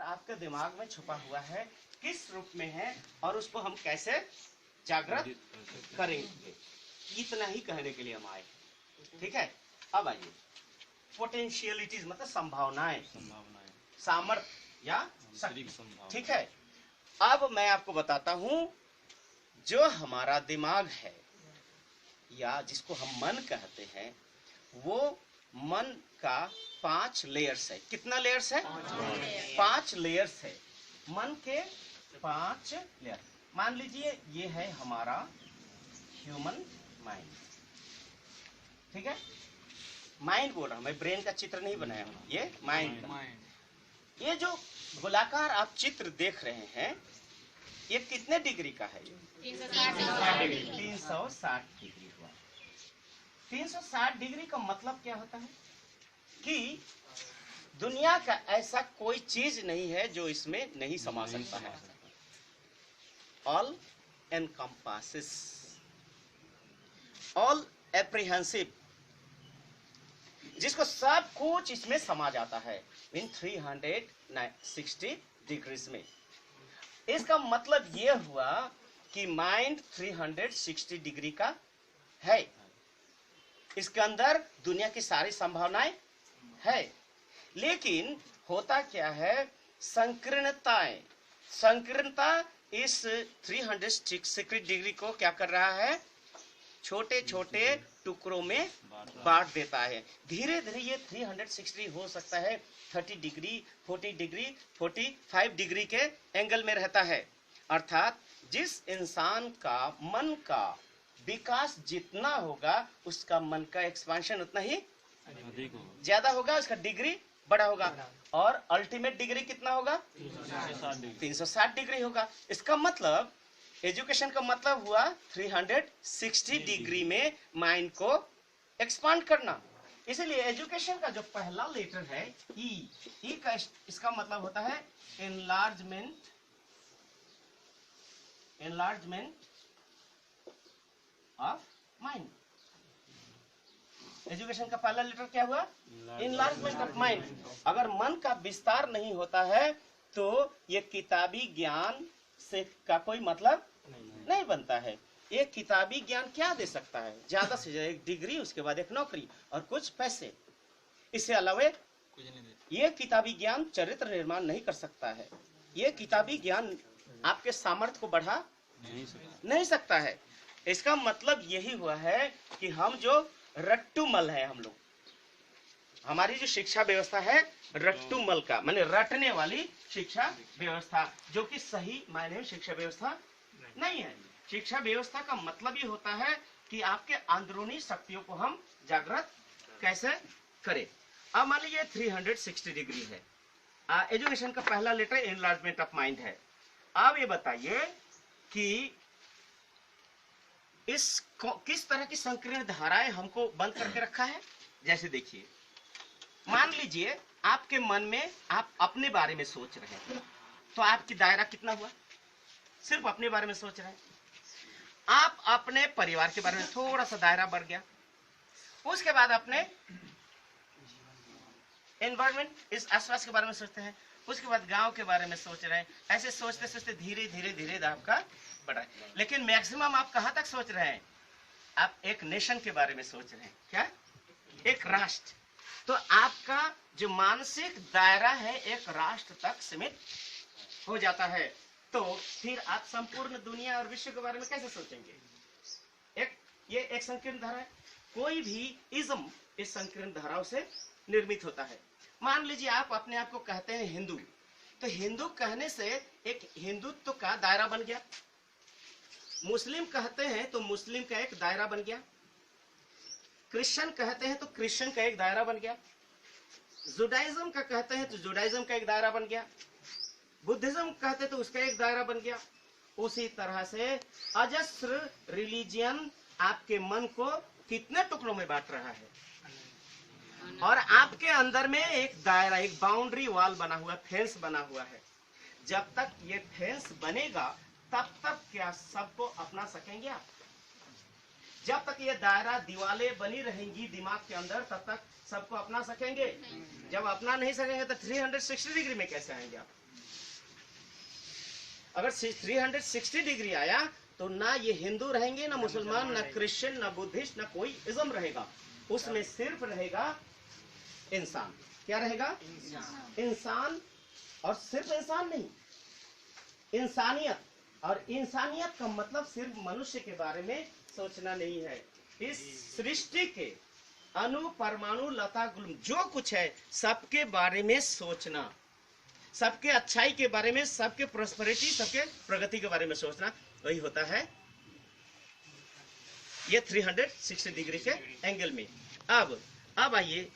आपके दिमाग में छुपा हुआ है, किस रूप में है और उसको हम कैसे जागृत करेंगे, इतना ही कहने के लिए हम आए। ठीक है, अब आइए पोटेंशियलिटीज मतलब संभावनाएं, सामर्थ्य या शक्ति। ठीक है, अब मैं आपको बताता हूं, जो हमारा दिमाग है या जिसको हम मन कहते हैं, वो मन का 5 लेयर्स है। कितना लेयर्स है? 5 लेयर्स है। मन के 5 लेयर। मान लीजिए ये है हमारा ह्यूमन माइंड। ठीक है, माइंड बोल रहा हूं मैं, ब्रेन का चित्र नहीं बनाया हूं, ये माइंड का। ये जो गोलाकार आप चित्र देख रहे हैं, ये कितने डिग्री का है? 360 डिग्री हुआ। 360 डिग्री का मतलब क्या होता है कि दुनिया का ऐसा कोई चीज नहीं है जो इसमें नहीं समा सकता है। ऑल एनकम्पासेस, ऑल एप्रीहेंसिव, जिसको सब कुछ इसमें समा जाता है इन 360 डिग्रीज में। इसका मतलब यह हुआ कि माइंड 360 डिग्री का है। इसके अंदर दुनिया की सारी संभावनाएं है, लेकिन होता क्या है, संकीर्णताएं, संकीर्णता इस 360 डिग्री को क्या कर रहा है, छोटे छोटे टुकड़ों में बांट देता है। धीरे धीरे ये 360 हो सकता है 30 डिग्री, 40 डिग्री, 45 डिग्री के एंगल में रहता है। अर्थात जिस इंसान का मन का विकास जितना होगा, उसका मन का एक्सपेंशन उतना ही ज्यादा होगा, उसका डिग्री बड़ा होगा, और अल्टीमेट डिग्री कितना होगा? 360 डिग्री होगा। इसका मतलब एजुकेशन का मतलब हुआ 360 डिग्री में माइंड को एक्सपांड करना। इसलिए एजुकेशन का जो पहला लेटर है ई का, इसका मतलब होता है enlargement, enlargement of mind. Education का पहला लेटर क्या हुआ? Enlargement of mind. अगर मन का विस्तार नहीं होता है तो ये किताबी ज्ञान से का कोई मतलब नहीं बनता है। ये किताबी ज्ञान क्या दे सकता है? ज्यादा से ज्यादा एक डिग्री, उसके बाद एक नौकरी और कुछ पैसे। इससे अलावा ये किताबी ज्ञान चरित्र निर्माण नहीं कर सकता है। ये किताबी ज्ञान आपके सामर्थ्य को बढ़ा नहीं सकता है। इसका मतलब यही हुआ है कि हम जो रट्टूमल है, हम लोग, हमारी जो शिक्षा व्यवस्था है रट्टूमल का, माने रटने वाली शिक्षा व्यवस्था, जो कि सही मायने में शिक्षा व्यवस्था नहीं है। शिक्षा व्यवस्था का मतलब ये होता है कि आपके अंदरूनी शक्तियों को हम जागृत कैसे करें। अब मान लीजिए 360 डिग्री है। एजुकेशन का पहला लेटर एनलार्जमेंट ऑफ माइंड है। अब ये बताइए कि किस तरह की संकीर्ण धाराएं हमको बंद करके रखा है। जैसे देखिए, मान लीजिए आपके मन में आप अपने बारे में सोच रहे हैं, तो आपकी दायरा कितना हुआ? सिर्फ अपने बारे में सोच रहे हैं। आप अपने परिवार के बारे में थोड़ा सा दायरा बढ़ गया। उसके बाद अपने एनवायरमेंट, इस आसपास के बारे में सोचते हैं। उसके बाद गांव के बारे में सोच रहे हैं। ऐसे सोचते सोचते धीरे धीरे धीरे आपका बढ़ा है। लेकिन मैक्सिमम आप कहां तक सोच रहे हैं? आप एक नेशन के बारे में सोच रहे हैं। क्या? एक राष्ट्र। तो आपका जो मानसिक दायरा है एक राष्ट्र तक सीमित हो जाता है। तो फिर आप संपूर्ण दुनिया और विश्व के बारे में कैसे सोचेंगे? ये एक संकीर्ण धारा है। कोई भी इज्म इस संकीर्ण धाराओं से निर्मित होता है। मान लीजिए आप अपने आप को कहते हैं हिंदू, तो हिंदू कहने से एक हिंदुत्व का दायरा बन गया। मुस्लिम कहते हैं तो मुस्लिम का एक दायरा बन गया। क्रिश्चियन कहते हैं तो क्रिश्चियन का एक दायरा बन गया। जुडाइज्म का कहते हैं तो जुडाइज्म का एक दायरा बन गया। बुद्धिज्म कहते हैं तो उसका एक दायरा बन गया। उसी तरह से अजस्र रिलीजियन आपके मन को कितने टुकड़ों में बांट रहा है, और आपके अंदर में एक दायरा, एक बाउंड्री वॉल बना हुआ, फेंस बना हुआ है। जब तक ये फेंस बनेगा तब तक क्या सबको अपना सकेंगे आप? जब तक ये दायरा, दीवारें बनी रहेंगी दिमाग के अंदर, तब तक सबको अपना सकेंगे? जब अपना नहीं सकेंगे तो 360 डिग्री में कैसे आएंगे आप? अगर 360 डिग्री आया तो ना ये हिंदू रहेंगे, ना मुसलमान, ना क्रिश्चियन, ना बुद्धिस्ट, ना कोई इज्म रहेगा। उसमें सिर्फ रहेगा इंसान। क्या रहेगा? इंसान। और सिर्फ इंसान नहीं, इंसानियत। और इंसानियत का मतलब सिर्फ मनुष्य के बारे में सोचना नहीं है। इस सृष्टि के अणु, परमाणु, लता, गुल्म जो कुछ है सबके बारे में सोचना, सबके अच्छाई के बारे में, सबके प्रोस्पेरिटी, सबके प्रगति के बारे में सोचना, वही होता है ये 360 डिग्री के एंगल में। अब आइए,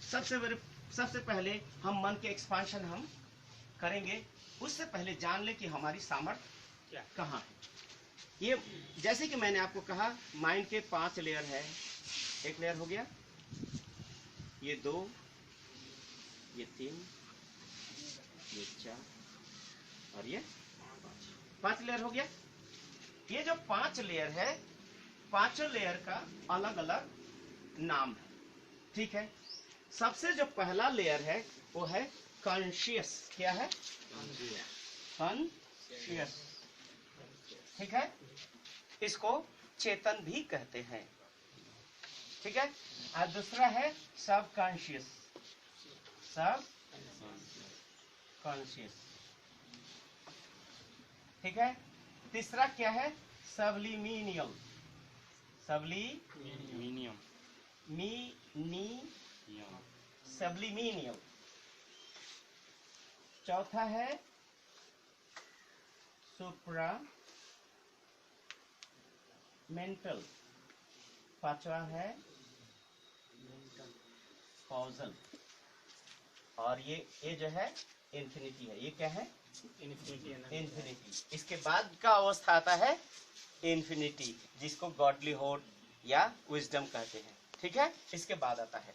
सबसे पहले हम मन के एक्सपांशन हम करेंगे। उससे पहले जान ले कि हमारी सामर्थ्य कहाँ है। ये जैसे कि मैंने आपको कहा, माइंड के 5 लेयर है। एक लेयर हो गया, ये 2, ये 3, ये 4 और ये 5 लेयर हो गया। ये जो 5 लेयर है, पांचों लेयर का अलग अलग नाम है। ठीक है। सबसे जो पहला लेयर है वो है कॉन्शियस। क्या है? कॉन्शियस। ठीक है। इसको चेतन भी कहते हैं। ठीक है। और दूसरा है सब कॉन्शियस। सब कॉन्शियस। ठीक है। तीसरा क्या है? सबलिमिनियल। सबलिमिनियल। चौथा है सुप्रा मेंटल। पांचवा है कॉजल। और ये जो है इन्फिनिटी है। ये क्या है? इन्फिनिटी। इसके बाद का अवस्था आता है इन्फिनिटी, जिसको गॉडलीहुड या विजडम कहते हैं। ठीक है। इसके बाद आता है।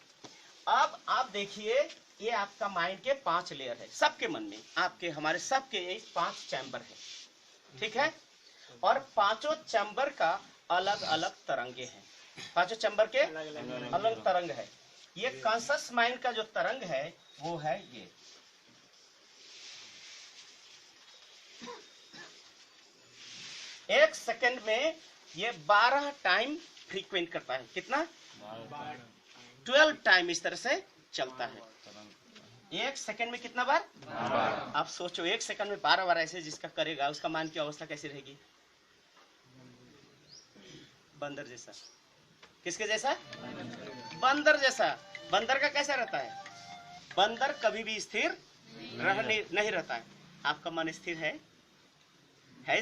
अब आप देखिए, ये आपका माइंड के 5 लेयर है। सबके मन में, आपके, हमारे सबके 5 चैम्बर है। ठीक है। और पांचों चैम्बर का अलग अलग तरंगे हैं। पांचों चैम्बर के अलग अलग तरंग है। ये कॉन्शस माइंड का जो तरंग है वो है ये। एक सेकंड में ये 12 टाइम फ्रीक्वेंट करता है। कितना? 12 टाइम इस तरह से चलता है। एक सेकंड में कितना बार? 12। आप सोचो, एक सेकंड में 12 बार ऐसे जिसका करेगा, उसका मान की अवस्था कैसी रहेगी? बंदर जैसा। किसके जैसा? बंदर जैसा। बंदर का कैसा रहता है? बंदर कभी भी स्थिर नहीं रहता है। आपका मन स्थिर है?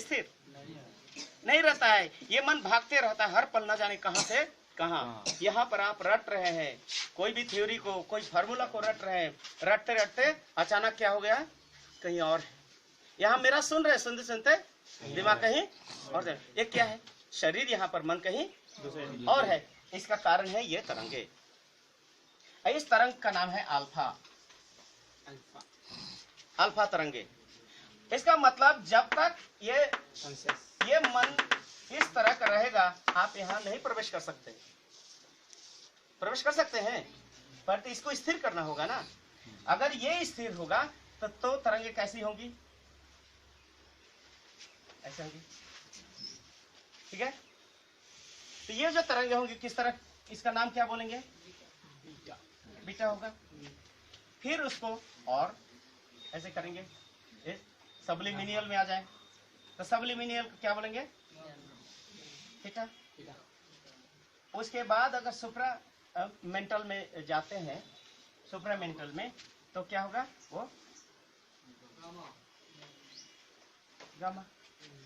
स्थिर नहीं रहता है। ये मन भागते रहता है हर पल, न जाने कहां से कहां। यहाँ पर आप रट रहे हैं कोई भी थ्योरी को, कोई फार्मूला को रट रहे हैं, रटते रटते अचानक क्या हो गया? कहीं और है। यहाँ मेरा सुन रहे, सुनते सुनते दिमाग कहीं और। ये क्या है? शरीर यहाँ पर, मन कहीं और है। इसका कारण है ये तरंगे। इस तरंग का नाम है अल्फा। अल्फा तरंगे। इसका मतलब जब तक ये मन इस तरह का रहेगा, आप यहाँ नहीं प्रवेश कर सकते। प्रवेश कर सकते हैं पर तो इसको स्थिर करना होगा ना। अगर ये स्थिर होगा तो तरंगे कैसी होंगी? ऐसे होंगी। ठीक है। तो ये जो तरंगे होंगी किस तरह, इसका नाम क्या बोलेंगे? बीटा होगा। फिर उसको और ऐसे करेंगे, सबलिमिनियल में आ जाए तो सबलिमिनियल को क्या बोलेंगे? थीटा। उसके बाद अगर सुप्रा मेंटल में जाते हैं, सुप्रा मेंटल में, तो क्या होगा? वो गामा।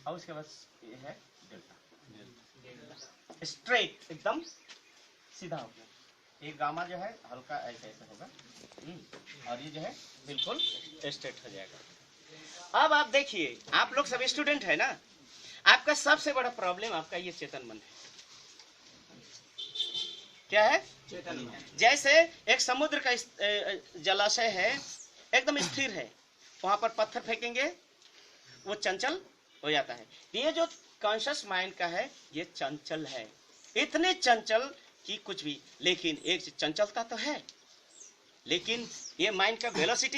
और उसके बाद ये है डेल्टा। स्ट्रेट, एकदम सीधा हो गया। ये गामा जो है हल्का ऐसे ऐसे होगा, और ये जो है बिल्कुल स्ट्रेट हो जाएगा। अब आप देखिए, आप लोग सब स्टूडेंट है ना, आपका सबसे बड़ा प्रॉब्लम आपका ये चेतन मन है। क्या है? चेतन मन। जैसे एक समुद्र का जलाशय है, एकदम स्थिर है, वहां पर पत्थर फेंकेंगे वो चंचल हो जाता है। ये जो कॉन्शियस माइंड का है ये चंचल है, इतने चंचल कि कुछ भी। लेकिन एक चंचलता तो है, लेकिन ये माइंड का वेलोसिटी